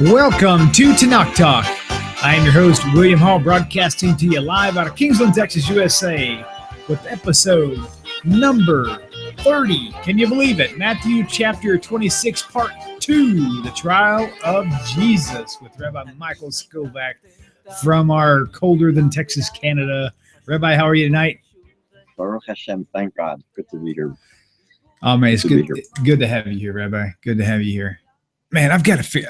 Welcome to Tanakh Talk. I am your host, William Hall, broadcasting to you live out of Kingsland, Texas, USA, with episode number 30. Can you believe it? Matthew chapter 26, part 2, the trial of Jesus, with Rabbi Michael Skobac from our colder than Texas, Canada. Rabbi, how are you tonight? Baruch Hashem, thank God. Good to be here. Oh, man, it's good to have you here, Rabbi. Good to have you here. Man, I've got to figure,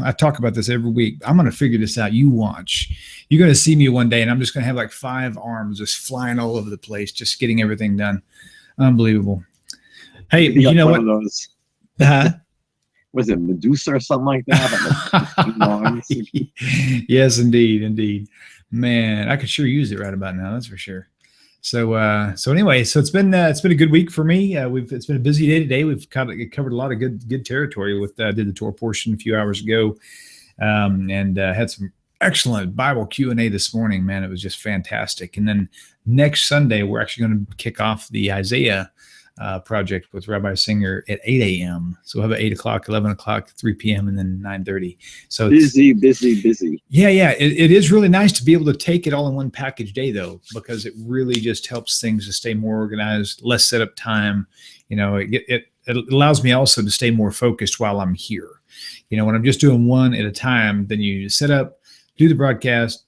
I talk about this every week. I'm going to figure this out. You watch. You're going to see me one day, and I'm just going to have like 5 arms just flying all over the place, just getting everything done. Unbelievable. Hey, you know what? Those, was it Medusa or something like that? Yes, indeed. Man, I could sure use it right about now. That's for sure. So anyway, it's been a good week for me. It's been a busy day today. We've covered a lot of good territory with did the Torah portion a few hours ago, and had some excellent Bible Q&A this morning. Man, it was just fantastic. And then next Sunday, we're actually going to kick off the Isaiah project with Rabbi Singer at 8 a.m. So we'll have 8 o'clock, 11 o'clock, 3 p.m., and then 9:30. So busy. Yeah. It is really nice to be able to take it all in one package day, though, because it really just helps things to stay more organized, less setup time. It allows me also to stay more focused while I'm here. When I'm just doing one at a time, then you set up, do the broadcast,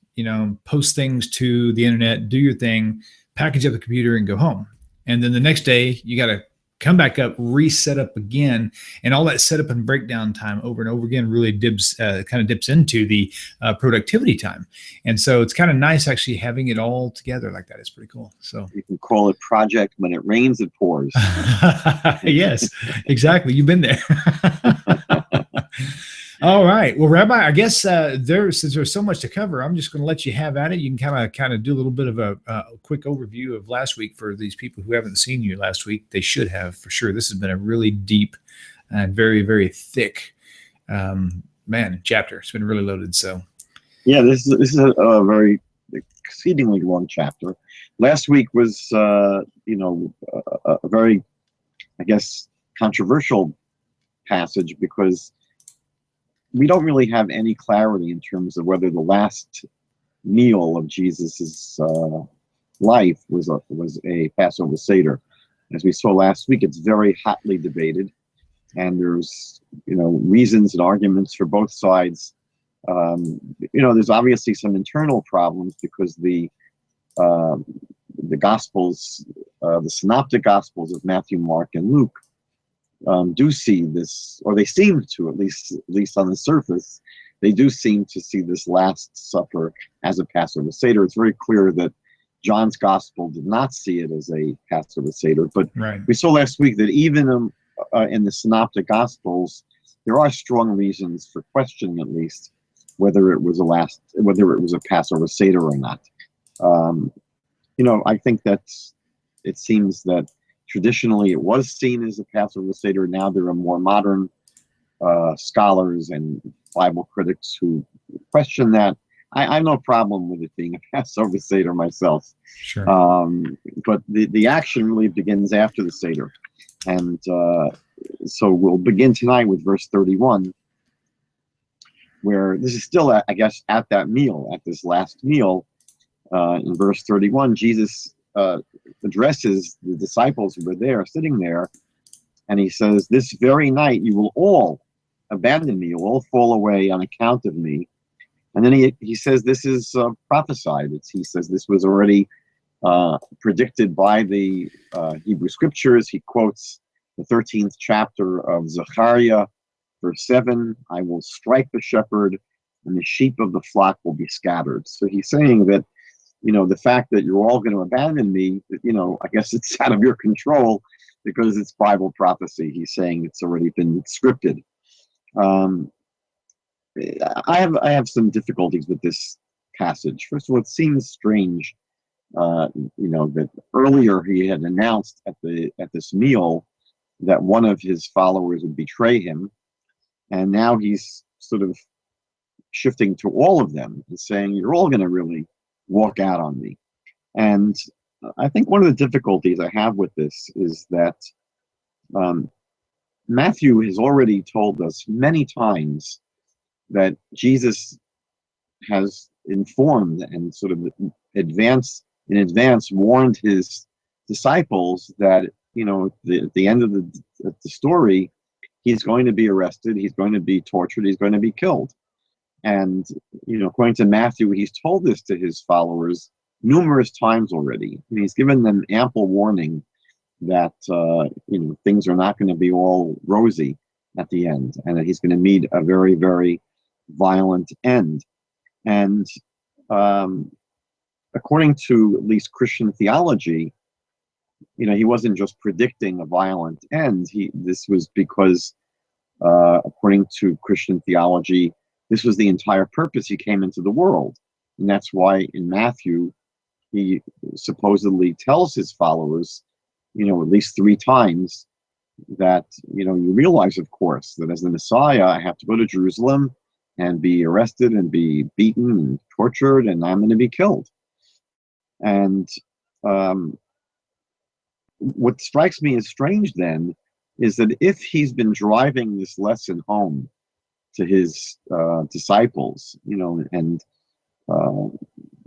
post things to the internet, do your thing, package up the computer, and go home. And then the next day, you got to come back up, reset up again, and all that setup and breakdown time over and over again really dips into the productivity time. And so it's kind of nice actually having it all together like that. It's pretty cool. So you can call it project. When it rains, it pours. Yes, exactly. You've been there. All right. Well, Rabbi, I guess since there's so much to cover, I'm just going to let you have at it. You can kind of do a little bit of a quick overview of last week for these people who haven't seen you last week. They should have, for sure. This has been a really deep and very, very thick chapter. It's been really loaded. So, yeah, this is a very exceedingly long chapter. Last week was a very, I guess, controversial passage because we don't really have any clarity in terms of whether the last meal of Jesus's life was a Passover Seder. As we saw last week, it's very hotly debated, and there's reasons and arguments for both sides. There's obviously some internal problems because the Gospels, the Synoptic Gospels of Matthew, Mark, and Luke, do see this, or they seem to, at least on the surface, they do seem to see this Last Supper as a Passover Seder. It's very clear that John's Gospel did not see it as a Passover Seder, but right. We saw last week that even in the Synoptic Gospels, there are strong reasons for questioning, at least, whether it was a Passover Seder or not. I think that it seems that traditionally, it was seen as a Passover Seder. Now there are more modern scholars and Bible critics who question that. I have no problem with it being a Passover Seder myself. Sure. But the action really begins after the Seder. And so we'll begin tonight with verse 31, where this is still, I guess, at that meal, at this last meal. In verse 31, Jesus addresses the disciples who were there, sitting there, and he says, "This very night you will all abandon me, you will all fall away on account of me." And then he says this is prophesied. He says this was already predicted by the Hebrew scriptures. He quotes the 13th chapter of Zechariah, verse 7, "I will strike the shepherd, and the sheep of the flock will be scattered." So he's saying that the fact that you're all going to abandon me, I guess it's out of your control because it's Bible prophecy. He's saying it's already been scripted. I have some difficulties with this passage. First of all, it seems strange, that earlier he had announced at this meal that one of his followers would betray him, and now he's sort of shifting to all of them and saying, "You're all going to really walk out on me." And I think one of the difficulties I have with this is that Matthew has already told us many times that Jesus has informed and sort of in advance warned his disciples that, at the end of the story, he's going to be arrested, he's going to be tortured, he's going to be killed. And, according to Matthew, he's told this to his followers numerous times already. He's given them ample warning that, things are not going to be all rosy at the end, and that he's going to meet a very, very violent end. And according to at least Christian theology, he wasn't just predicting a violent end. This was because, according to Christian theology, this was the entire purpose he came into the world. And that's why in Matthew, he supposedly tells his followers, at least 3 times that, you realize, of course, that as the Messiah, I have to go to Jerusalem and be arrested and be beaten and tortured, and I'm going to be killed. And what strikes me as strange then is that if he's been driving this lesson home to his disciples,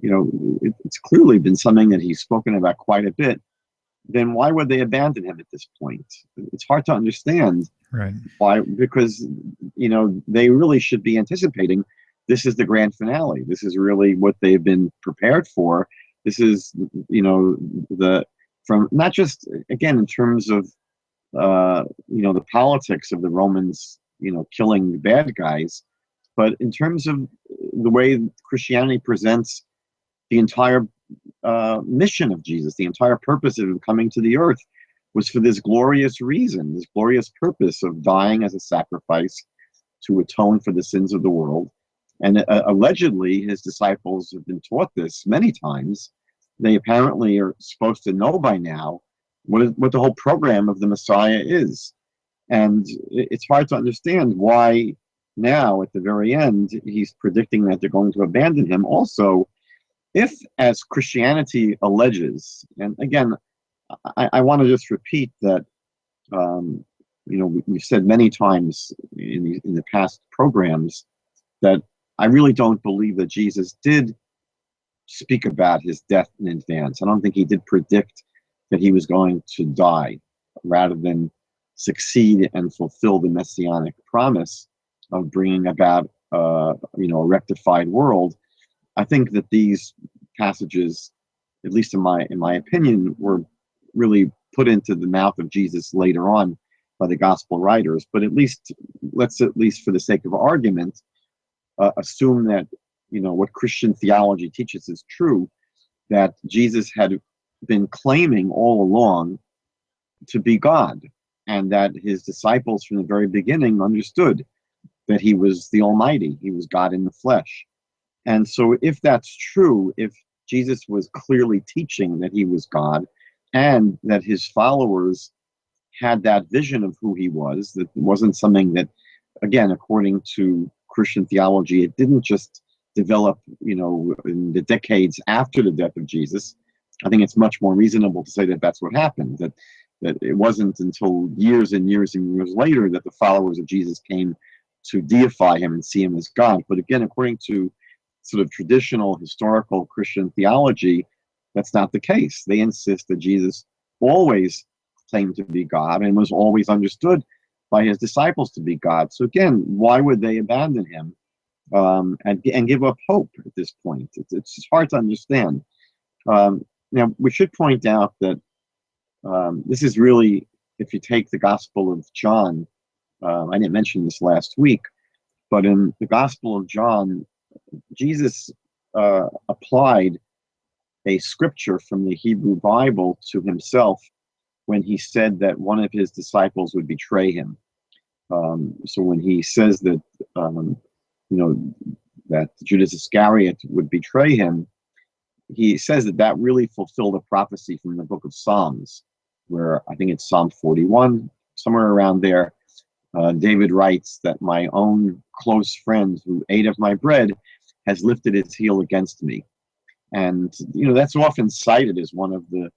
it's clearly been something that he's spoken about quite a bit, then why would they abandon him at this point? It's hard to understand. Right. Why? Because, they really should be anticipating this is the grand finale. This is really what they've been prepared for. This is, from not just, again, in terms of, the politics of the Romans, killing the bad guys, but in terms of the way Christianity presents the entire mission of Jesus, the entire purpose of him coming to the earth was for this glorious reason, this glorious purpose of dying as a sacrifice to atone for the sins of the world. And allegedly, his disciples have been taught this many times. They apparently are supposed to know by now what the whole program of the Messiah is. And it's hard to understand why now, at the very end, he's predicting that they're going to abandon him. Also, if, as Christianity alleges, and again, I want to just repeat that, we've said many times in the past programs that I really don't believe that Jesus did speak about his death in advance. I don't think he did predict that he was going to die, rather than succeed and fulfill the messianic promise of bringing about, a rectified world. I think that these passages, at least in my opinion, were really put into the mouth of Jesus later on by the gospel writers. But let's at least for the sake of argument, assume that, what Christian theology teaches is true, that Jesus had been claiming all along to be God, and that his disciples from the very beginning understood that he was the Almighty, he was God in the flesh. And so if that's true, if Jesus was clearly teaching that he was God, and that his followers had that vision of who he was, that it wasn't something that, again, according to Christian theology, it didn't just develop, in the decades after the death of Jesus. I think it's much more reasonable to say that that's what happened, that it wasn't until years and years and years later that the followers of Jesus came to deify him and see him as God. But again, according to sort of traditional historical Christian theology, that's not the case. They insist that Jesus always claimed to be God and was always understood by his disciples to be God. So again, why would they abandon him and give up hope at this point? It's hard to understand. Now, we should point out that this is really, if you take the Gospel of John, I didn't mention this last week, but in the Gospel of John, Jesus applied a scripture from the Hebrew Bible to himself when he said that one of his disciples would betray him. So when he says that, that Judas Iscariot would betray him, he says that really fulfilled a prophecy from the book of Psalms, where I think it's Psalm 41, somewhere around there. David writes that my own close friend who ate of my bread has lifted his heel against me. And, that's often cited as one of the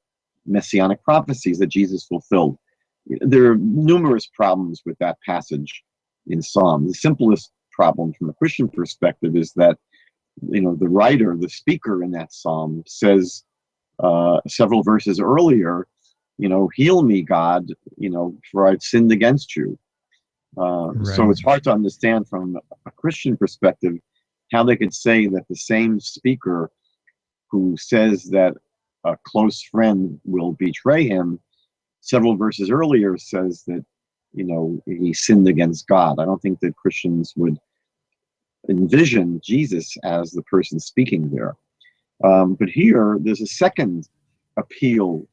messianic prophecies that Jesus fulfilled. There are numerous problems with that passage in Psalm. The simplest problem from a Christian perspective is that, the writer, the speaker in that psalm says several verses earlier, heal me, God, for I've sinned against you. So it's hard to understand from a Christian perspective how they could say that the same speaker who says that a close friend will betray him, several verses earlier says that, he sinned against God. I don't think that Christians would envision Jesus as the person speaking there. But here, there's a second appeal,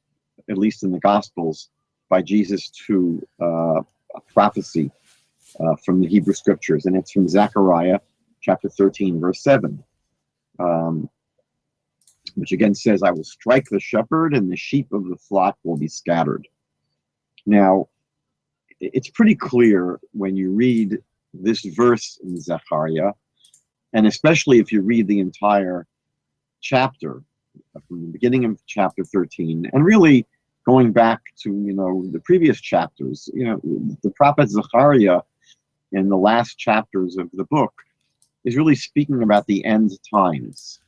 at least in the Gospels, by Jesus to a prophecy from the Hebrew Scriptures, and it's from Zechariah chapter 13, verse 7, which again says, I will strike the shepherd, and the sheep of the flock will be scattered. Now, it's pretty clear when you read this verse in Zechariah, and especially if you read the entire chapter, from the beginning of chapter 13, and really going back to, the previous chapters, the prophet Zechariah in the last chapters of the book is really speaking about the end times.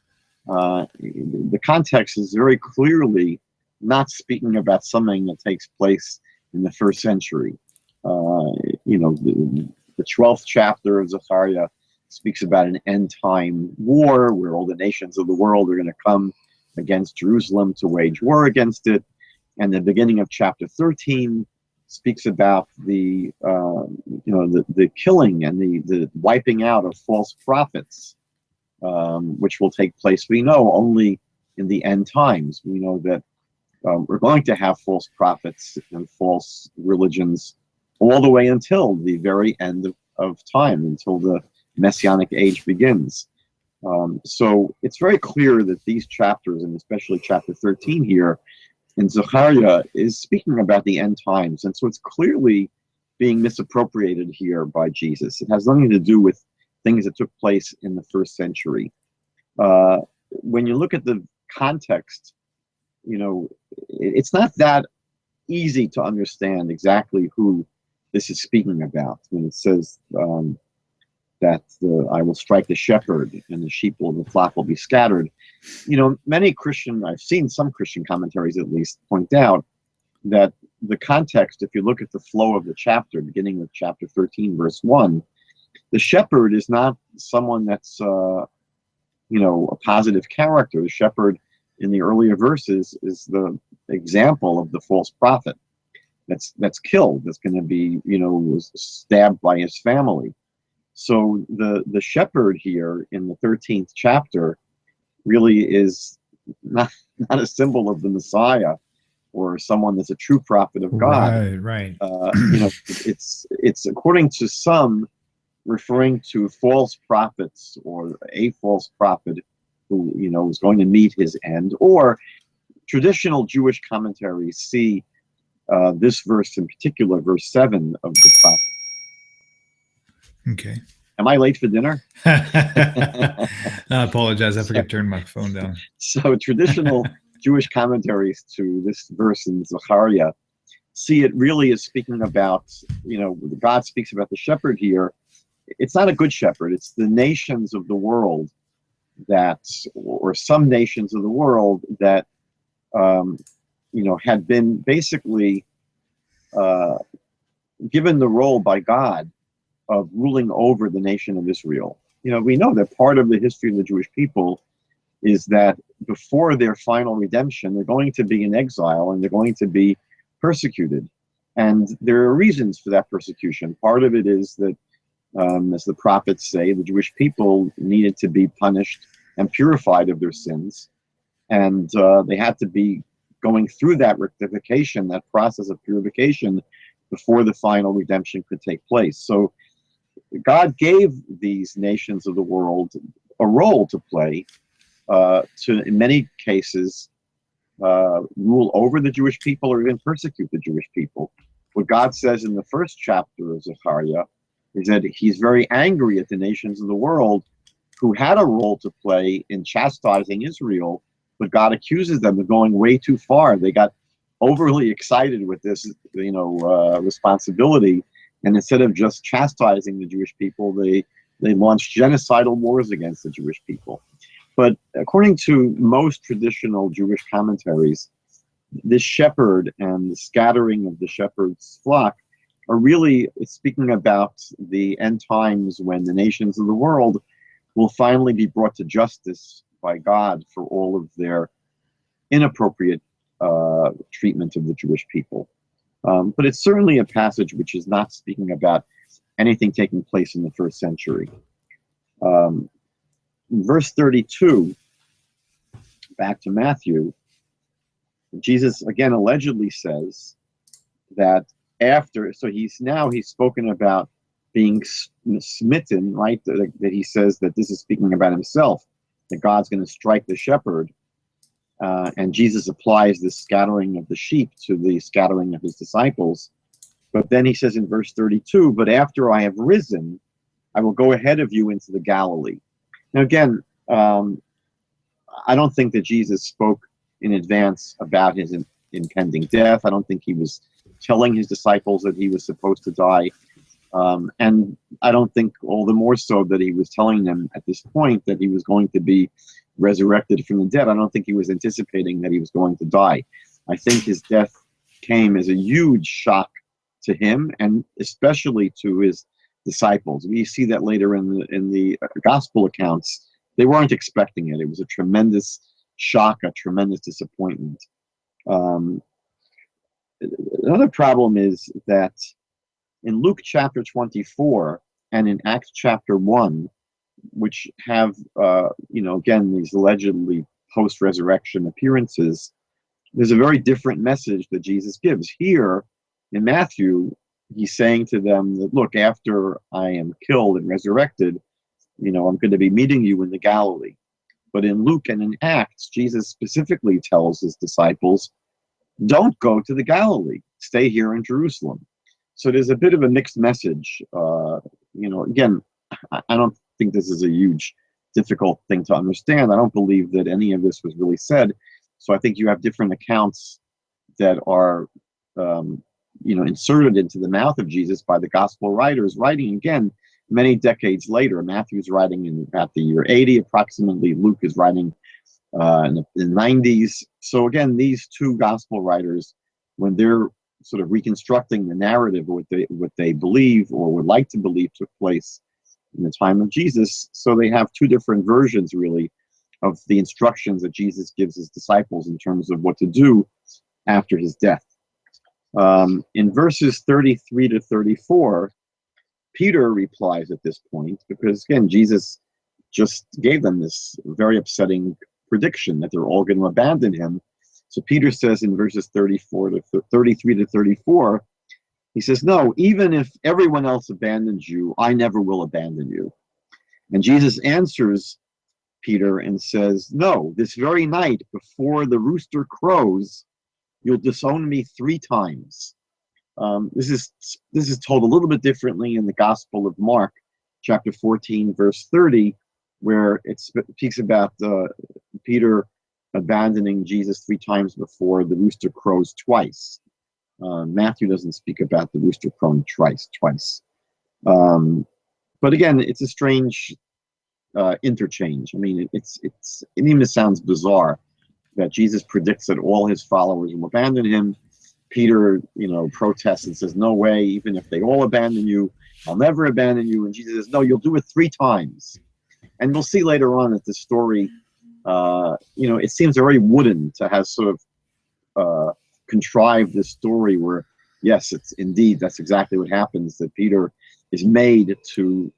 The context is very clearly not speaking about something that takes place in the first century. The 12th chapter of Zechariah speaks about an end time war where all the nations of the world are going to come against Jerusalem to wage war against it. And the beginning of chapter 13 speaks about the killing and the wiping out of false prophets, which will take place, we know, only in the end times. We know that we're going to have false prophets and false religions all the way until the very end of time, until the Messianic age begins. So it's very clear that these chapters, and especially chapter 13 here in Zechariah, is speaking about the end times. And so it's clearly being misappropriated here by Jesus. It has nothing to do with things that took place in the first century. When you look at the context, it's not that easy to understand exactly who this is speaking about. When it says that I will strike the shepherd and the sheep of the flock will be scattered. I've seen some Christian commentaries at least point out that the context, if you look at the flow of the chapter, beginning with chapter 13, verse 1, the shepherd is not someone that's, a positive character. The shepherd in the earlier verses is the example of the false prophet that's killed, that's going to be, stabbed by his family. So the shepherd here in the 13th chapter really is not a symbol of the Messiah or someone that's a true prophet of God. Right. It's according to some referring to false prophets or a false prophet who is going to meet his end. Or traditional Jewish commentaries see this verse in particular, verse 7 of the prophet. Okay. Am I late for dinner? I apologize. I forgot to turn my phone down. So traditional Jewish commentaries to this verse in Zechariah see it really as speaking about, God speaks about the shepherd here. It's not a good shepherd. It's the nations of the world or some nations of the world that, had been basically given the role by God of ruling over the nation of Israel. We know that part of the history of the Jewish people is that before their final redemption, they're going to be in exile and they're going to be persecuted. And there are reasons for that persecution. Part of it is that, as the prophets say, the Jewish people needed to be punished and purified of their sins. And they had to be going through that rectification, that process of purification, before the final redemption could take place. So God gave these nations of the world a role to play, to, in many cases, rule over the Jewish people or even persecute the Jewish people. What God says in the first chapter of Zechariah is that he's very angry at the nations of the world who had a role to play in chastising Israel, but God accuses them of going way too far. They got overly excited with this, responsibility. And instead of just chastising the Jewish people, they They launched genocidal wars against the Jewish people. But according to most traditional Jewish commentaries, this shepherd and the scattering of the shepherd's flock are really speaking about the end times when the nations of the world will finally be brought to justice by God for all of their inappropriate treatment of the Jewish people. But it's certainly a passage which is not speaking about anything taking place in the first century. Verse 32, back to Matthew, Jesus again allegedly says that after, so he's spoken about being smitten, right? That he says that this is speaking about himself, that God's going to strike the shepherd. And Jesus applies this scattering of the sheep to the scattering of his disciples. But then he says in verse 32, but after I have risen, I will go ahead of you into the Galilee. Now again, I don't think that Jesus spoke in advance about his impending death. I don't think he was telling his disciples that he was supposed to die. And I don't think, all the more so, that he was telling them at this point that he was going to be resurrected from the dead. I don't think he was anticipating that he was going to die. I think his death came as a huge shock to him, and especially to his disciples. We see that later in the gospel accounts. They weren't expecting it. It was a tremendous shock, a tremendous disappointment. Another problem is that in Luke chapter 24 and in Acts chapter 1, which have, again, these allegedly post-resurrection appearances, there's a very different message that Jesus gives. Here in Matthew, he's saying to them that, look, after I am killed and resurrected, I'm going to be meeting you in the Galilee. But in Luke and in Acts, Jesus specifically tells his disciples, don't go to the Galilee, stay here in Jerusalem. So there's a bit of a mixed message. Again, I don't think this is a huge, difficult thing to understand. I don't believe that any of this was really said. So I think you have different accounts that are, inserted into the mouth of Jesus by the gospel writers, writing again many decades later. Matthew's writing in about the year 80 approximately. Luke is writing in the 90s. So again, these two gospel writers, when they're sort of reconstructing the narrative of what they believe or would like to believe took place in the time of Jesus, so they have two different versions really of the instructions that Jesus gives his disciples in terms of what to do after his death. In verses 33 to 34, Peter replies at this point, because again, Jesus just gave them this very upsetting prediction that they're all going to abandon him. So Peter says in verses 33 to 34, he says, no, even if everyone else abandons you, I never will abandon you. And Jesus answers Peter and says, no, this very night before the rooster crows, you'll disown me 3 times. This is told a little bit differently in the Gospel of Mark, chapter 14, verse 30, where it speaks about Peter abandoning Jesus 3 times before the rooster crows twice. Matthew doesn't speak about the rooster crowing twice. But again, it's a strange interchange. I mean, it even sounds bizarre that Jesus predicts that all his followers will abandon him. Peter, protests and says, no way, even if they all abandon you, I'll never abandon you. And Jesus says, no, you'll do it 3 times. And we'll see later on that the story, it seems very wooden to have sort of contrived this story where, yes, it's indeed, that's exactly what happens, that Peter is made to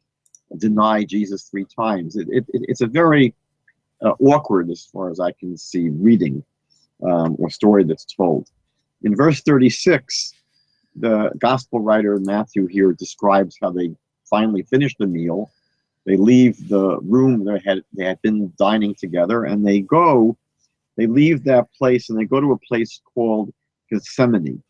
deny Jesus 3 times. It's a very awkward, as far as I can see, reading or story that's told. In verse 36, the gospel writer Matthew here describes how they finally finish the meal. They leave the room they had been dining together, and they leave that place and they go to a place called Gethsemane.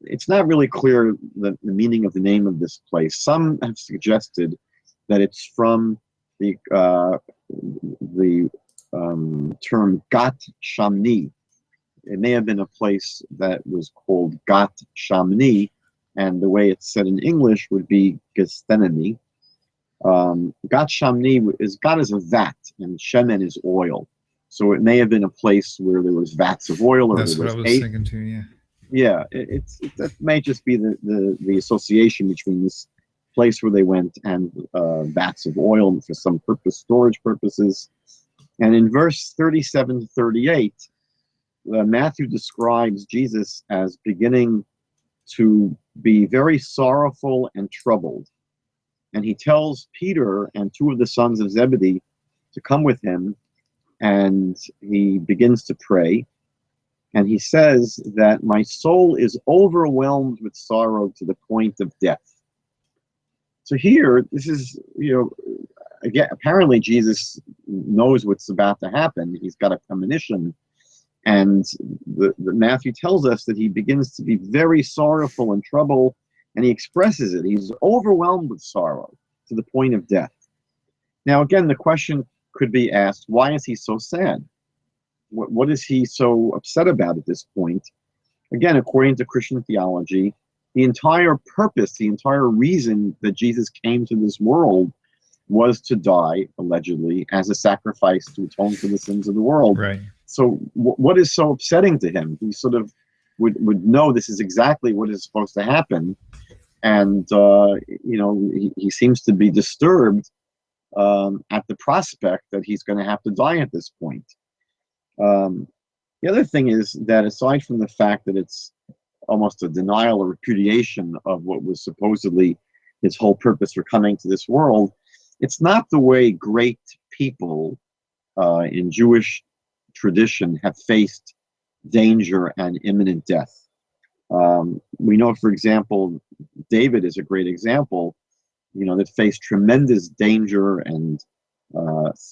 It's not really clear the meaning of the name of this place. Some have suggested that it's from the term Gat Shamni. It may have been a place that was called Gat Shamni, and the way it's said in English would be Gethsemane. Gat Shamni is God is a vat, and Shemen is oil. So it may have been a place where there was vats of oil, or That's there what I was was hay. thinking too. Yeah. Yeah, that may just be the association between this place where they went and vats of oil for some purpose, storage purposes. And in verse 37 to 38, Matthew describes Jesus as beginning to be very sorrowful and troubled. And he tells Peter and two of the sons of Zebedee to come with him, and he begins to pray. And he says that my soul is overwhelmed with sorrow to the point of death. So here, this is, again, apparently Jesus knows what's about to happen. He's got a premonition. And the Matthew tells us that he begins to be very sorrowful and troubled, and he expresses it. He's overwhelmed with sorrow to the point of death. Now, again, the question could be asked, why is he so sad? What is he so upset about at this point? Again, according to Christian theology, the entire purpose, the entire reason that Jesus came to this world was to die, allegedly, as a sacrifice to atone for the sins of the world. Right. So what is so upsetting to him? He sort of would know this is exactly what is supposed to happen. And, he seems to be disturbed at the prospect that he's going to have to die at this point. The other thing is that aside from the fact that it's almost a denial or repudiation of what was supposedly his whole purpose for coming to this world, it's not the way great people in Jewish tradition have faced danger and imminent death. We know, for example, David is a great example, that faced tremendous danger and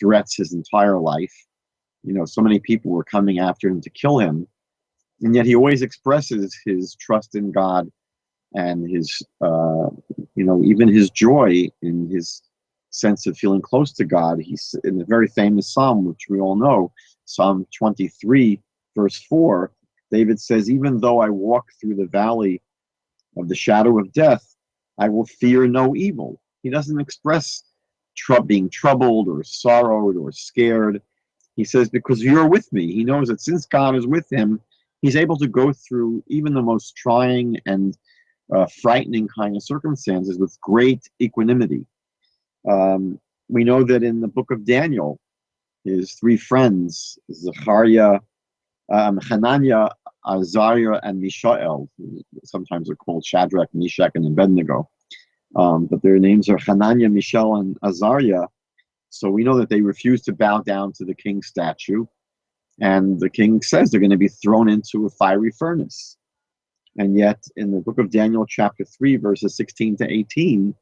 threats his entire life. So many people were coming after him to kill him, and yet he always expresses his trust in God and his, even his joy in his sense of feeling close to God. He's in the very famous psalm, which we all know, Psalm 23, verse 4, David says, even though I walk through the valley of the shadow of death, I will fear no evil. He doesn't express being troubled or sorrowed or scared. He says, because you're with me. He knows that since God is with him, he's able to go through even the most trying and frightening kind of circumstances with great equanimity. We know that in the book of Daniel, his three friends, Zechariah, Hananiah, Azariah, and Mishael, sometimes are called Shadrach, Meshach, and Abednego, but their names are Hananiah, Mishael, and Azariah. So we know that they refuse to bow down to the king's statue, and the king says they're going to be thrown into a fiery furnace. And yet, in the book of Daniel, chapter 3, verses 16 to 18,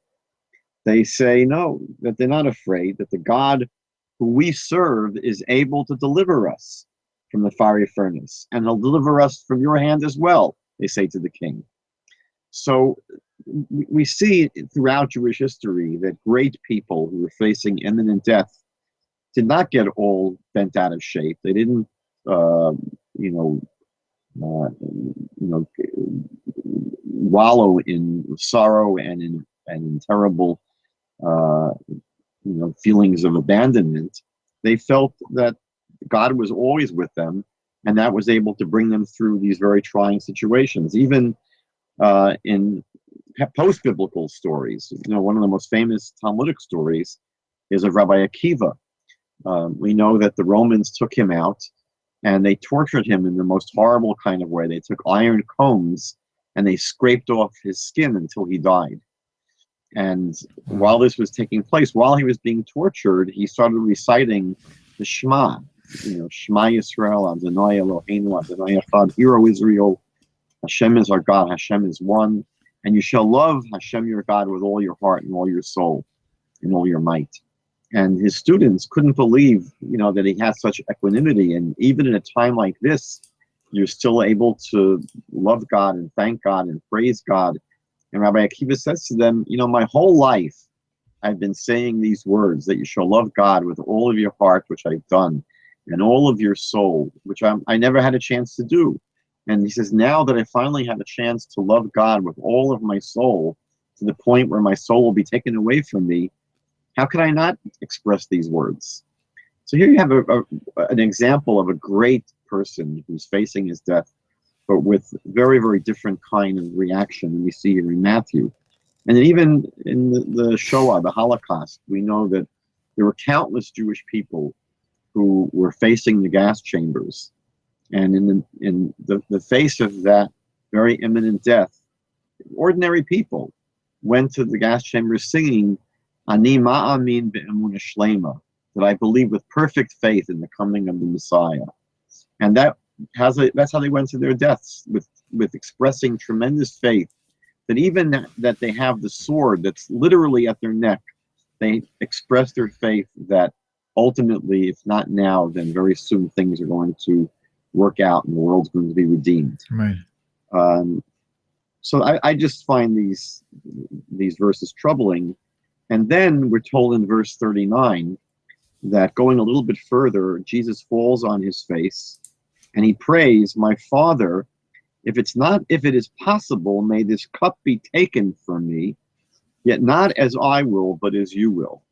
they say no, that they're not afraid, that the God who we serve is able to deliver us from the fiery furnace, and he'll deliver us from your hand as well, they say to the king. So we see throughout Jewish history that great people who were facing imminent death did not get all bent out of shape. They didn't, wallow in sorrow and in terrible, feelings of abandonment. They felt that God was always with them, and that was able to bring them through these very trying situations. Even in post-biblical stories, one of the most famous Talmudic stories is of Rabbi Akiva. We know that the Romans took him out and they tortured him in the most horrible kind of way. They took iron combs and they scraped off his skin until he died. And while this was taking place, while he was being tortured, he started reciting the Shema, Shema Yisrael, Adonai Eloheinu, Adonai Echad, Hear, O Israel, Hashem is our God, Hashem is one, and you shall love Hashem your God with all your heart and all your soul and all your might. And his students couldn't believe, that he had such equanimity. And even in a time like this, you're still able to love God and thank God and praise God. And Rabbi Akiva says to them, my whole life I've been saying these words, that you shall love God with all of your heart, which I've done, and all of your soul, which I never had a chance to do. And he says, now that I finally have a chance to love God with all of my soul, to the point where my soul will be taken away from me, How could I not express these words? So here you have an example of a great person who's facing his death, but with very, very different kind of reaction than we see here in Matthew. And even in the Shoah, the Holocaust, we know that there were countless Jewish people who were facing the gas chambers. And in the face of that very imminent death, ordinary people went to the gas chambers singing, Ani ma'amin be'emunah shlema, that I believe with perfect faith in the coming of the Messiah. And that's how they went to their deaths, with expressing tremendous faith, that even that they have the sword that's literally at their neck, they express their faith that ultimately, if not now, then very soon things are going to work out and the world's going to be redeemed. Right. So I just find these verses troubling. And then we're told in verse 39 that, going a little bit further, Jesus falls on his face and he prays, my Father, if it is possible, may this cup be taken from me, yet not as I will, but as you will.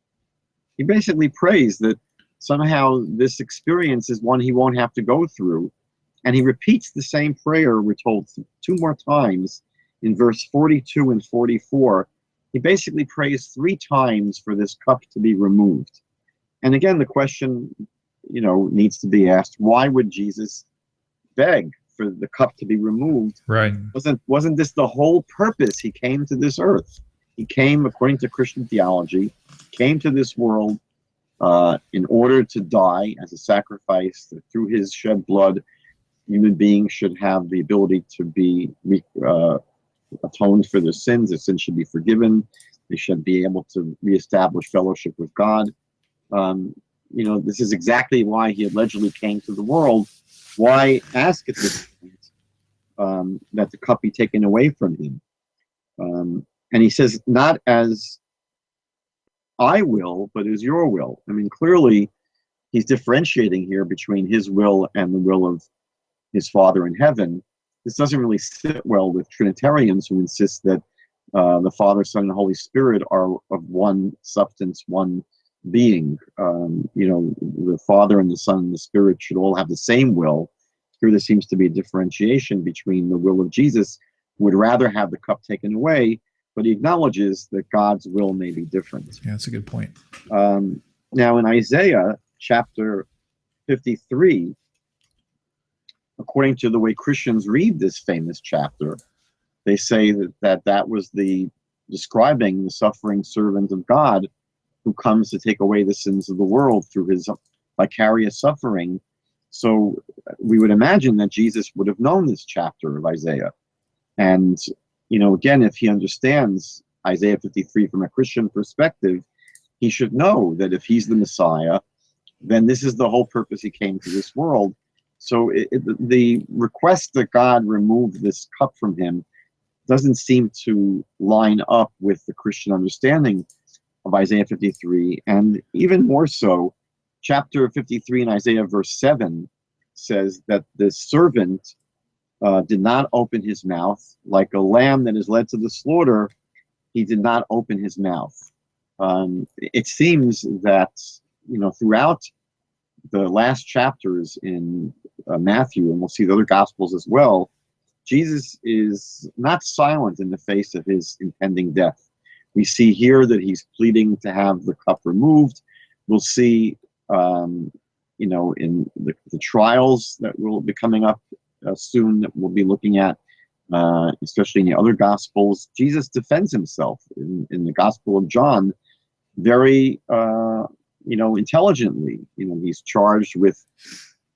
He basically prays that somehow this experience is one he won't have to go through. And he repeats the same prayer, we're told, 2 more times in verse 42 and 44. He basically prays 3 times for this cup to be removed. And again, the question, needs to be asked, why would Jesus beg for the cup to be removed? Right. Wasn't this the whole purpose he came to this earth? He came, according to Christian theology, came to this world in order to die as a sacrifice. That through his shed blood, human beings should have the ability to be atoned for their sins. Their sins should be forgiven. They should be able to reestablish fellowship with God. This is exactly why he allegedly came to the world. Why ask at this point that the cup be taken away from him? And he says, not as I will, but as your will. I mean, clearly, he's differentiating here between his will and the will of his Father in heaven. This doesn't really sit well with Trinitarians who insist that the Father, Son, and Holy Spirit are of one substance, one being. The Father and the Son and the Spirit should all have the same will. Here there seems to be a differentiation between the will of Jesus, who would rather have the cup taken away, but he acknowledges that God's will may be different. Yeah, that's a good point. Now in Isaiah chapter 53, according to the way Christians read this famous chapter, they say that was describing the suffering servant of God who comes to take away the sins of the world through his vicarious suffering. So we would imagine that Jesus would have known this chapter of Isaiah. And, again, if he understands Isaiah 53 from a Christian perspective, he should know that if he's the Messiah, then this is the whole purpose he came to this world. So the request that God remove this cup from him doesn't seem to line up with the Christian understanding of Isaiah 53. And even more so, chapter 53 in Isaiah verse 7 says that the servant did not open his mouth. Like a lamb that is led to the slaughter, he did not open his mouth. It seems that, throughout the last chapters in Matthew, and we'll see the other Gospels as well, Jesus is not silent in the face of his impending death. We see here that he's pleading to have the cup removed. We'll see, in the trials that will be coming up soon that we'll be looking at, especially in the other Gospels. Jesus defends himself in the Gospel of John very, intelligently. He's charged with,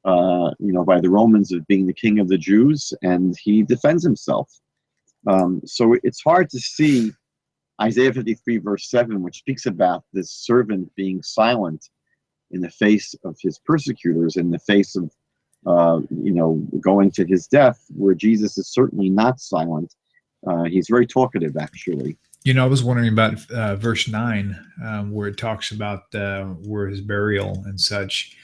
by the Romans of being the king of the Jews, and he defends himself. So it's hard to see Isaiah 53 verse 7, which speaks about this servant being silent in the face of his persecutors, in the face of, going to his death, where Jesus is certainly not silent. He's very talkative, actually. I was wondering about verse 9, where it talks about where his burial and such.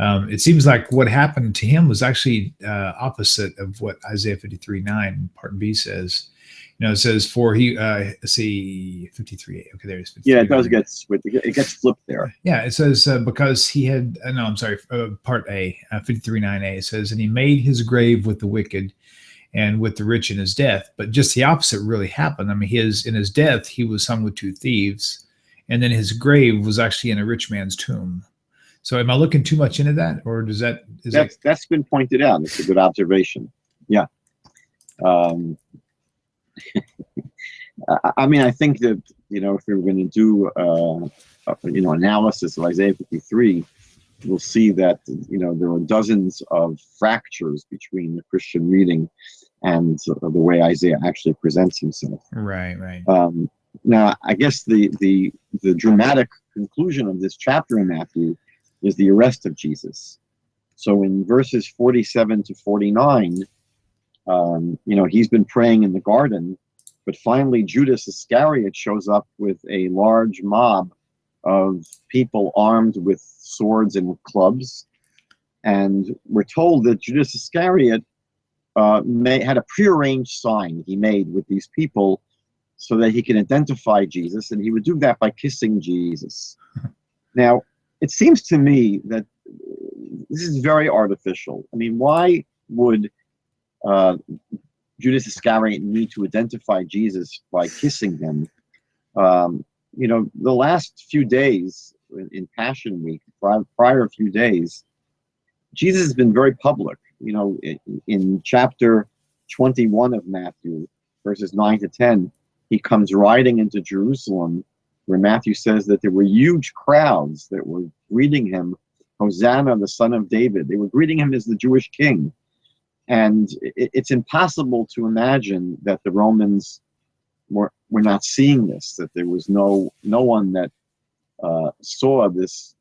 It seems like what happened to him was actually opposite of what Isaiah 53:9 part B says. It says, for he, let's see, 53. Okay, there it is. Yeah, it does get it gets flipped there. Yeah, it says, because he had, no, I'm sorry, part A, 53:9a, it says, and he made his grave with the wicked and with the rich in his death. But just the opposite really happened. I mean, in his death, he was hung with two thieves, and then his grave was actually in a rich man's tomb. So am I looking too much into that, or that's been pointed out? It's a good observation. Yeah. I mean, I think that, if we were going to do, analysis of Isaiah 53, we'll see that, there are dozens of fractures between the Christian reading and the way Isaiah actually presents himself. Right, right. Now, I guess the dramatic conclusion of this chapter in Matthew is the arrest of Jesus. So in verses 47 to 49, he's been praying in the garden, but finally Judas Iscariot shows up with a large mob of people armed with swords and with clubs. And we're told that Judas Iscariot had a prearranged sign he made with these people so that he can identify Jesus, and he would do that by kissing Jesus. Now, it seems to me that this is very artificial. I mean, why would Judas Iscariot need to identify Jesus by kissing him? The last few days in Passion Week, prior few days, Jesus has been very public. In chapter 21 of Matthew, verses 9 to 10, he comes riding into Jerusalem, where Matthew says that there were huge crowds that were greeting him, Hosanna, the Son of David. They were greeting him as the Jewish king. And it's impossible to imagine that the Romans were not seeing this, that there was no one that saw this,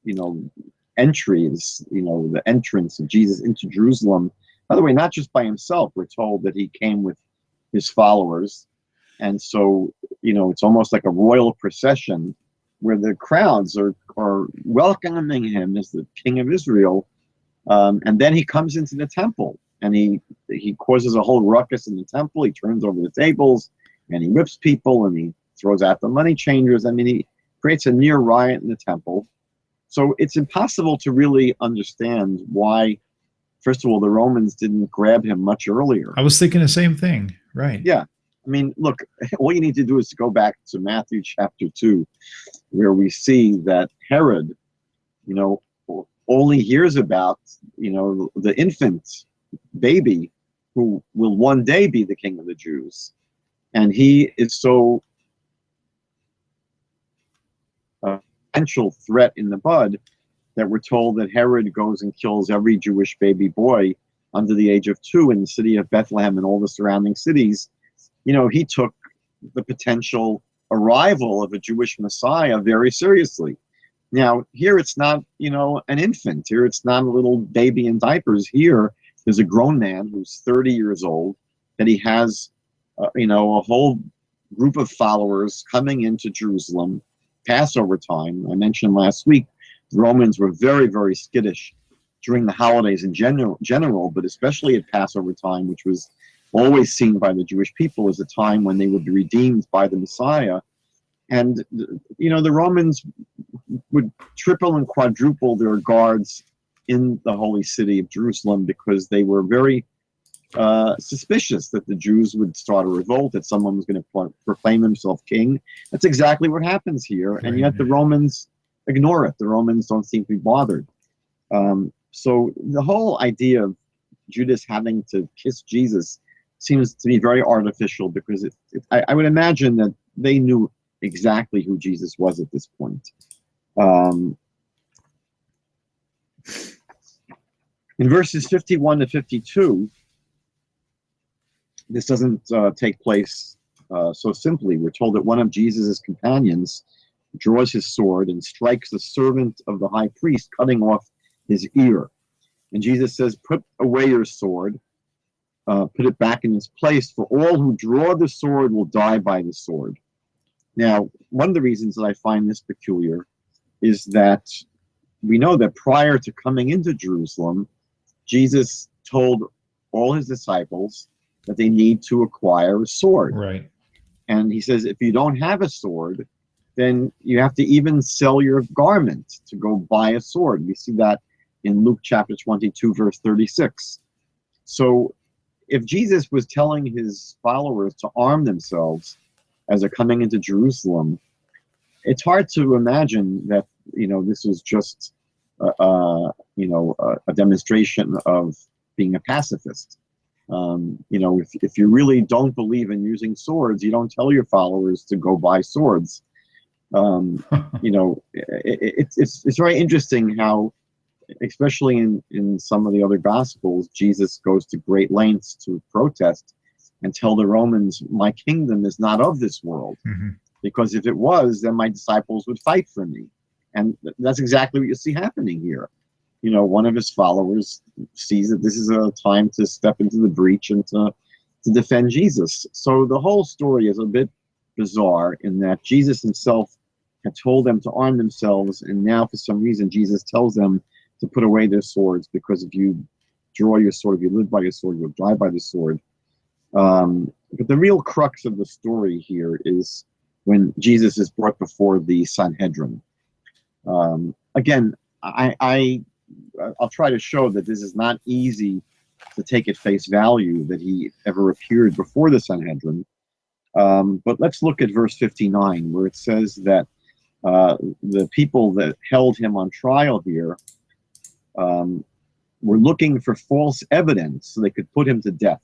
entry, the entrance of Jesus into Jerusalem. By the way, not just by himself. We're told that he came with his followers. And so, it's almost like a royal procession where the crowds are welcoming him as the King of Israel. And then he comes into the temple, and he causes a whole ruckus in the temple. He turns over the tables, and he whips people, and he throws out the money changers. I mean, he creates a near riot in the temple. So it's impossible to really understand why, first of all, the Romans didn't grab him much earlier. I was thinking the same thing. Right. Yeah. I mean, look, all you need to do is to go back to Matthew chapter 2, where we see that Herod, only hears about, the infant baby who will one day be the king of the Jews. And he is so potential threat in the bud that we're told that Herod goes and kills every Jewish baby boy under the age of 2 in the city of Bethlehem and all the surrounding cities. He took the potential arrival of a Jewish Messiah very seriously. Now, here it's not, an infant. Here it's not a little baby in diapers. Here there's a grown man who's 30 years old, that he has, a whole group of followers coming into Jerusalem, Passover time. I mentioned last week, the Romans were very, very skittish during the holidays in general, but especially at Passover time, which was always seen by the Jewish people as a time when they would be redeemed by the Messiah. And, the Romans would triple and quadruple their guards in the holy city of Jerusalem because they were very suspicious that the Jews would start a revolt, that someone was going to proclaim himself king. That's exactly what happens here. And yet the Romans ignore it. The Romans don't seem to be bothered. So the whole idea of Judas having to kiss Jesus seems to be very artificial, because I would imagine that they knew exactly who Jesus was at this point. In verses 51 to 52, this doesn't take place so simply. We're told that one of Jesus's companions draws his sword and strikes the servant of the high priest, cutting off his ear. And Jesus says, "Put away your sword, put it back in its place, for all who draw the sword will die by the sword." Now, one of the reasons that I find this peculiar is that we know that prior to coming into Jerusalem, Jesus told all his disciples that they need to acquire a sword. Right. And he says, if you don't have a sword, then you have to even sell your garment to go buy a sword. We see that in Luke chapter 22, verse 36. So if Jesus was telling his followers to arm themselves as they're coming into Jerusalem, it's hard to imagine that, this was just, a demonstration of being a pacifist. If you really don't believe in using swords, you don't tell your followers to go buy swords. It's very interesting how, especially in some of the other gospels, Jesus goes to great lengths to protest and tell the Romans, my kingdom is not of this world. Mm-hmm. Because if it was, then my disciples would fight for me. And that's exactly what you see happening here. One of his followers sees that this is a time to step into the breach and to defend Jesus. So the whole story is a bit bizarre in that Jesus himself had told them to arm themselves, and now for some reason Jesus tells them to put away their swords, because if you draw your sword, if you live by your sword, you'll die by the sword. But the real crux of the story here is when Jesus is brought before the Sanhedrin. Again, I'll try to show that this is not easy to take at face value that he ever appeared before the Sanhedrin. But let's look at verse 59, where it says that the people that held him on trial here were looking for false evidence so they could put him to death.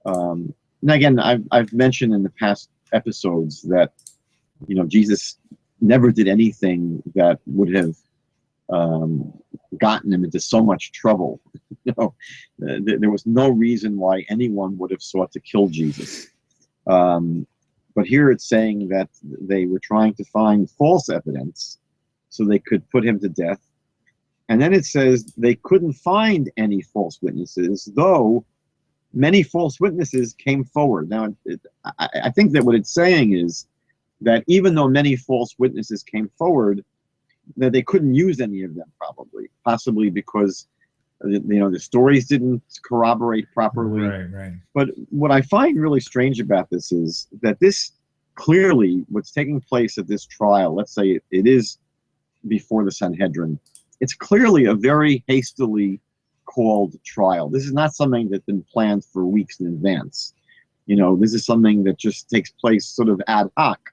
Now again, I've mentioned in the past episodes that Jesus never did anything that would have gotten him into so much trouble. There was no reason why anyone would have sought to kill Jesus. But here it's saying that they were trying to find false evidence so they could put him to death. And then it says they couldn't find any false witnesses, though many false witnesses came forward. Now, I think that what it's saying is that even though many false witnesses came forward, that they couldn't use any of them, possibly because the stories didn't corroborate properly. Right. But what I find really strange about this is that this clearly, what's taking place at this trial, let's say it is before the Sanhedrin, it's clearly a very hastily called trial. This is not something that's been planned for weeks in advance. This is something that just takes place sort of ad hoc,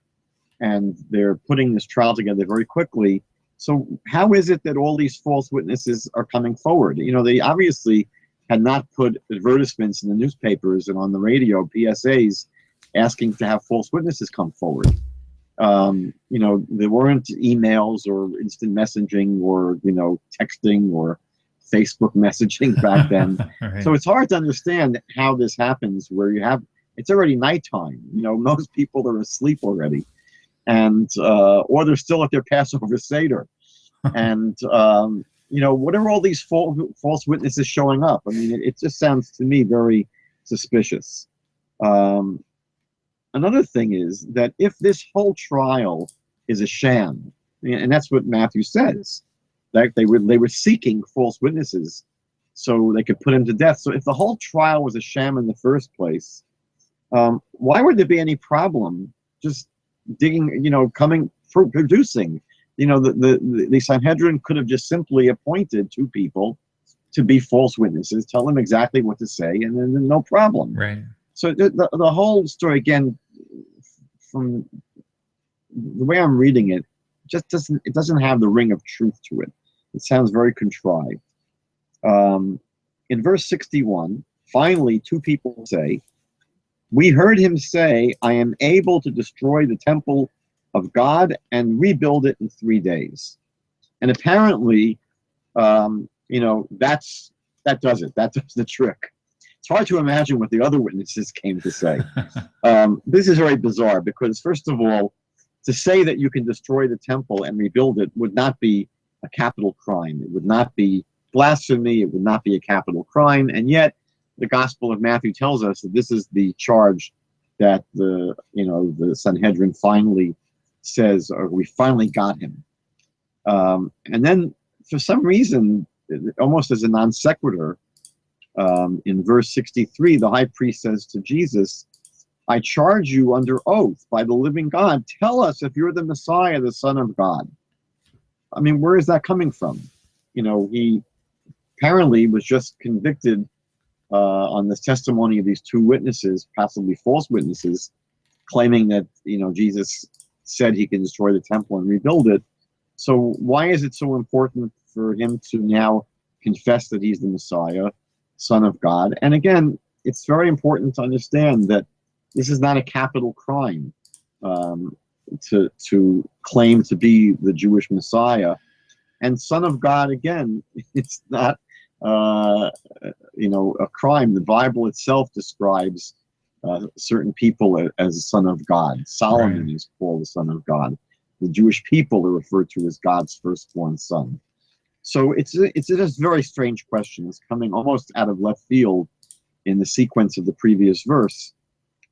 and they're putting this trial together very quickly. So how is it that all these false witnesses are coming forward? They obviously had not put advertisements in the newspapers and on the radio, PSAs, asking to have false witnesses come forward. There weren't emails or instant messaging or, texting or Facebook messaging back then. Right. So it's hard to understand how this happens where it's already nighttime. Most people are asleep already. And or they're still at their Passover Seder. And, what are all these false witnesses showing up? I mean, it just sounds to me very suspicious. Another thing is that if this whole trial is a sham, and that's what Matthew says, that they were seeking false witnesses so they could put him to death. So if the whole trial was a sham in the first place, why would there be any problem just producing? The Sanhedrin could have just simply appointed two people to be false witnesses, tell them exactly what to say, and then no problem. Right. So the whole story, again, from the way I'm reading it, doesn't have the ring of truth to it. It sounds very contrived. In verse 61, finally, two people say, "We heard him say, I am able to destroy the temple of God and rebuild it in 3 days." And apparently, that does it. That does the trick. It's hard to imagine what the other witnesses came to say. This is very bizarre because, first of all, to say that you can destroy the temple and rebuild it would not be a capital crime. It would not be blasphemy. It would not be a capital crime. And yet, the Gospel of Matthew tells us that this is the charge that the Sanhedrin finally says, or we finally got him. And then, for some reason, almost as a non sequitur, in verse 63, the high priest says to Jesus, I charge you under oath by the living God, tell us if you're the Messiah, the Son of God. I mean, where is that coming from? You know, he apparently was just convicted on the testimony of these two witnesses, possibly false witnesses, claiming that, you know, Jesus said he can destroy the temple and rebuild it. So why is it so important for him to now confess that he's the Messiah, Son of God? And again, it's very important to understand that this is not a capital crime to claim to be the Jewish Messiah. And Son of God, again, it's not you know, a crime. The Bible itself describes certain people as a son of God. Solomon Right. is called the Son of God. The Jewish people are referred to as God's firstborn son. So it's just a very strange question. It's coming almost out of left field in the sequence of the previous verse.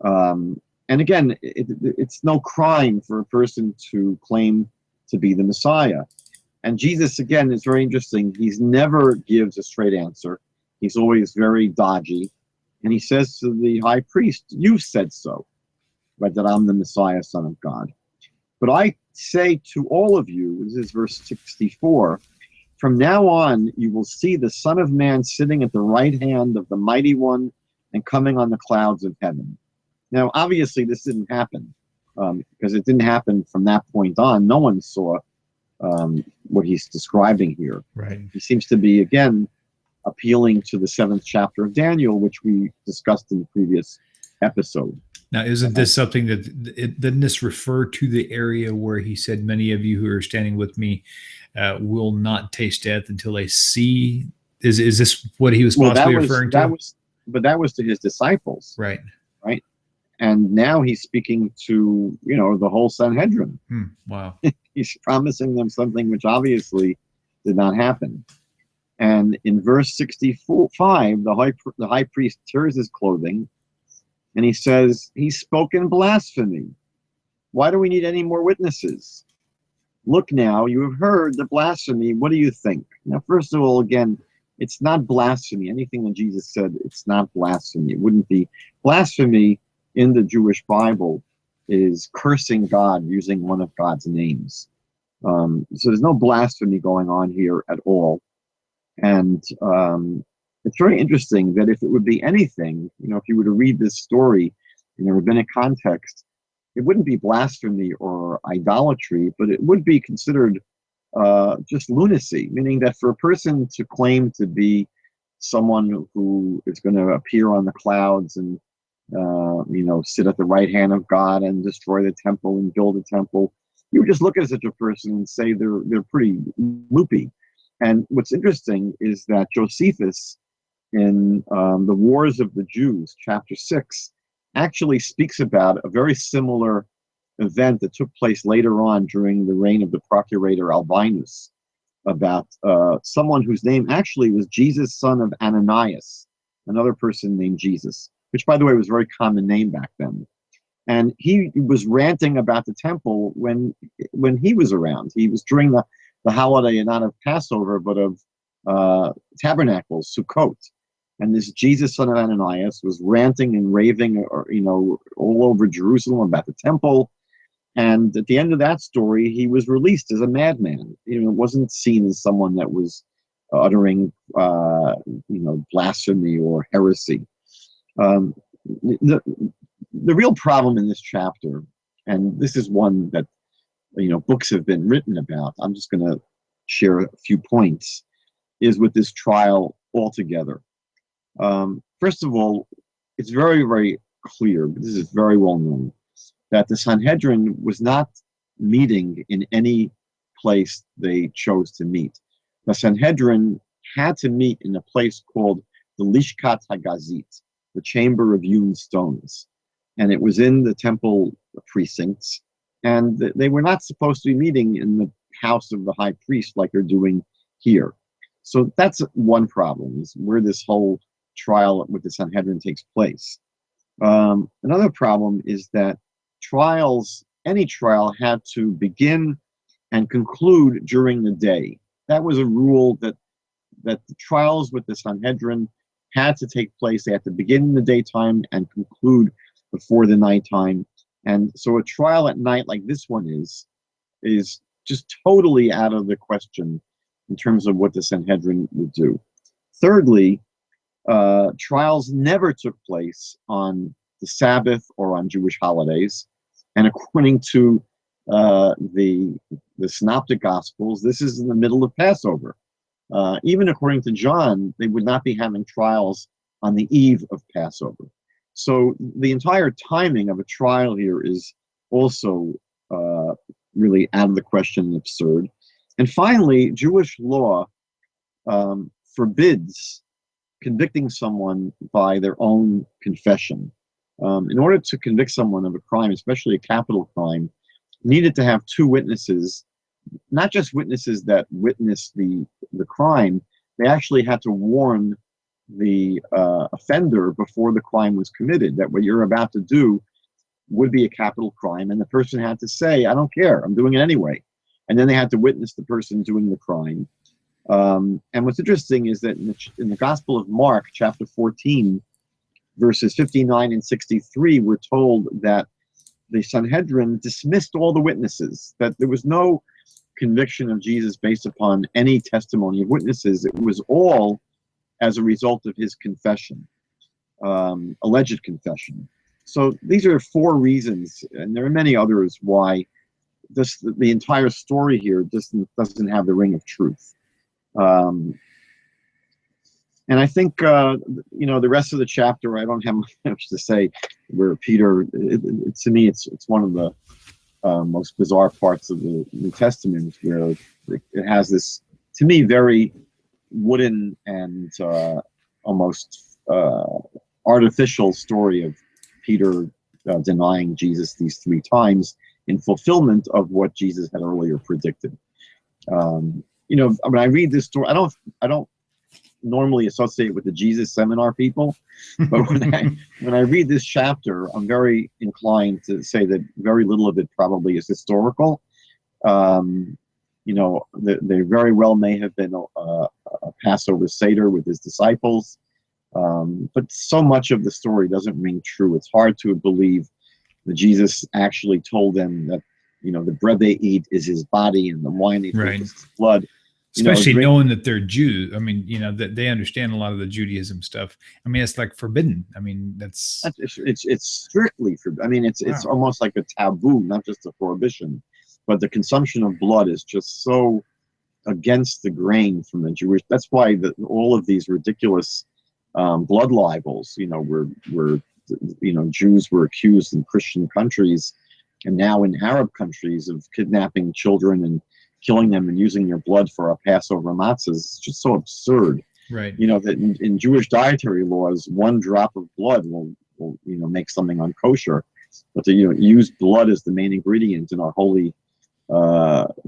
And again, it's no crime for a person to claim to be the Messiah. And Jesus, again, is very interesting. He's never gives a straight answer. He's always very dodgy. And he says to the high priest, you said so, right, that I'm the Messiah, Son of God. But I say to all of you, this is verse 64, from now on you will see the Son of Man sitting at the right hand of the Mighty One and coming on the clouds of heaven. Now, obviously, this didn't happen because it didn't happen from that point on. No one saw what he's describing here. Right. He seems to be, again, appealing to the 7th chapter of Daniel, which we discussed in the previous episode. Now, isn't this something didn't this refer to the area where he said, many of you who are standing with me will not taste death until they see? Is this what he was possibly referring to? That was to his disciples. Right. Right. And now he's speaking to, you know, the whole Sanhedrin. Wow. He's promising them something which obviously did not happen. And in verse 65, the high priest tears his clothing and he says, he's spoken blasphemy. Why do we need any more witnesses? Look now, you have heard the blasphemy. What do you think? Now, first of all, again, it's not blasphemy. Anything that Jesus said, it's not blasphemy. It wouldn't be. Blasphemy in the Jewish Bible is cursing God using one of God's names. So there's no blasphemy going on here at all. And it's very interesting that if it would be anything, you know, if you were to read this story in a rabbinic context, it wouldn't be blasphemy or idolatry, but it would be considered just lunacy, meaning that for a person to claim to be someone who is going to appear on the clouds and you know, sit at the right hand of God and destroy the temple and build a temple, you would just look at such a person and say they're pretty loopy. And what's interesting is that Josephus, in the Wars of the Jews, chapter 6, actually speaks about a very similar event that took place later on during the reign of the procurator Albinus, about someone whose name actually was Jesus, son of Ananias, another person named Jesus, which, by the way, was a very common name back then. And he was ranting about the temple when he was around. He was during the holiday, not of Passover, but of Tabernacles, Sukkot. And this Jesus, son of Ananias, was ranting and raving, you know, all over Jerusalem about the temple. And at the end of that story, he was released as a madman. You know, it wasn't seen as someone that was uttering, you know, blasphemy or heresy. The real problem in this chapter, and this is one that, you know, books have been written about, I'm just going to share a few points, is with this trial altogether. First of all, it's very, very clear, but this is very well known, that the Sanhedrin was not meeting in any place they chose to meet. The Sanhedrin had to meet in a place called the Lishkat Hagazit, the Chamber of Hewn Stones. And it was in the temple precincts. And they were not supposed to be meeting in the house of the high priest like they're doing here. So that's one problem, is where this whole trial with the Sanhedrin takes place. Another problem is that trials, any trial, had to begin and conclude during the day. That was a rule that the trials with the Sanhedrin had to take place. They had to begin in the daytime and conclude before the nighttime. And so a trial at night like this one is just totally out of the question in terms of what the Sanhedrin would do. Thirdly, trials never took place on the Sabbath or on Jewish holidays. And according to the Synoptic Gospels, this is in the middle of Passover. Even according to John, they would not be having trials on the eve of Passover. So the entire timing of a trial here is also really out of the question and absurd. And finally, Jewish law forbids convicting someone by their own confession. In order to convict someone of a crime, especially a capital crime, needed to have two witnesses, not just witnesses that witnessed the crime. They actually had to warn the offender before the crime was committed that what you're about to do would be a capital crime, and the person had to say, I don't care, I'm doing it anyway. And then they had to witness the person doing the crime. And what's interesting is that in the Gospel of Mark, chapter 14, verses 59 and 63, we're told that the Sanhedrin dismissed all the witnesses, that there was no conviction of Jesus based upon any testimony of witnesses. It was all as a result of his confession, alleged confession. So these are 4 reasons, and there are many others, why the entire story here doesn't have the ring of truth. And I think, the rest of the chapter, I don't have much to say, where Peter, to me, it's one of the most bizarre parts of the New Testament, where it has this, to me, very wooden and almost artificial story of Peter denying Jesus these 3 times in fulfillment of what Jesus had earlier predicted. When I read this story, I don't normally associate with the Jesus seminar people, but when I read this chapter, I'm very inclined to say that very little of it probably is historical. There very well may have been a Passover Seder with his disciples, but so much of the story doesn't ring true. It's hard to believe that Jesus actually told them that, the bread they eat is his body and the wine they drink is his blood. Especially knowing that they're Jews. I mean, that they understand a lot of the Judaism stuff. I mean, it's like forbidden. I mean, it's strictly forbidden. I mean, it's almost like a taboo, not just a prohibition, but the consumption of blood is just so against the grain from the Jewish. That's why all of these ridiculous blood libels, where Jews were accused in Christian countries and now in Arab countries of kidnapping children and killing them and using their blood for our Passover matzahs. It's just so absurd. Right. That in Jewish dietary laws, 1 drop of blood will make something unkosher. But to use blood as the main ingredient in our holy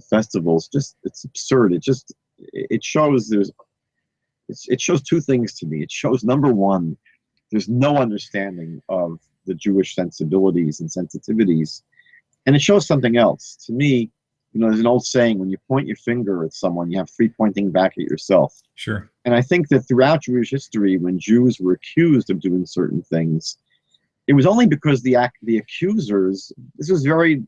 festivals, it's absurd. It shows it shows 2 things to me. It shows, number one, there's no understanding of the Jewish sensibilities and sensitivities, and it shows something else to me. There's an old saying, when you point your finger at someone, you have 3 pointing back at yourself. Sure. And I think that throughout Jewish history, when Jews were accused of doing certain things, it was only because the accusers, this was very,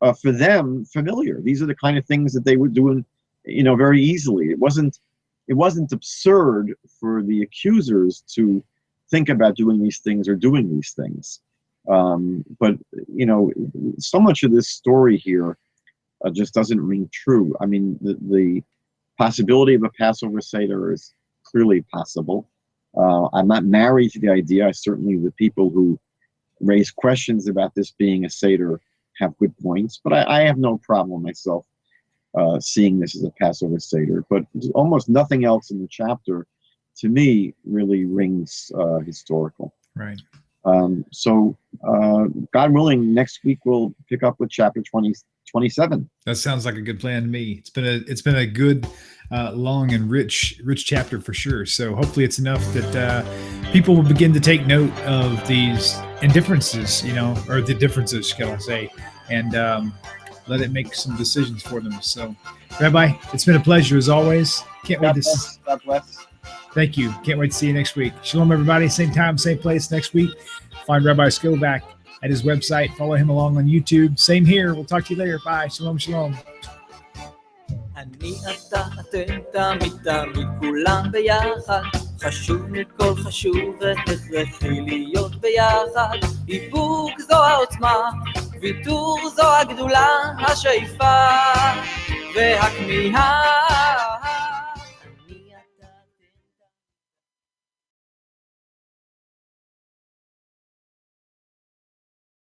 for them, familiar. These are the kind of things that they were doing, very easily. It wasn't absurd for the accusers to think about doing these things or doing these things. But so much of this story here just doesn't ring true. I mean, the possibility of a Passover Seder is clearly possible. I'm not married to the idea. I certainly, the people who raise questions about this being a Seder have good points, but I have no problem myself seeing this as a Passover Seder. But almost nothing else in the chapter, to me, really rings historical. Right. So, God willing, next week we'll pick up with chapter 27. That sounds like a good plan to me. It's been a good, long and rich chapter for sure. So hopefully it's enough that people will begin to take note of these indifferences, or the differences, shall I say, and let it make some decisions for them. So, Rabbi, it's been a pleasure as always. Can't wait to. God bless. Thank you. Can't wait to see you next week. Shalom, everybody. Same time, same place next week. Find Rabbi Skobac at his website. Follow him along on YouTube. Same here. We'll talk to you later. Bye. Shalom, shalom. אני אתה אתם תמיד תמיד כולם ביחד חשוב מכל חשוב והכרחי להיות ביחד איפוק זו העוצמה ויתור זו הגדולה השאיפה והכמיהה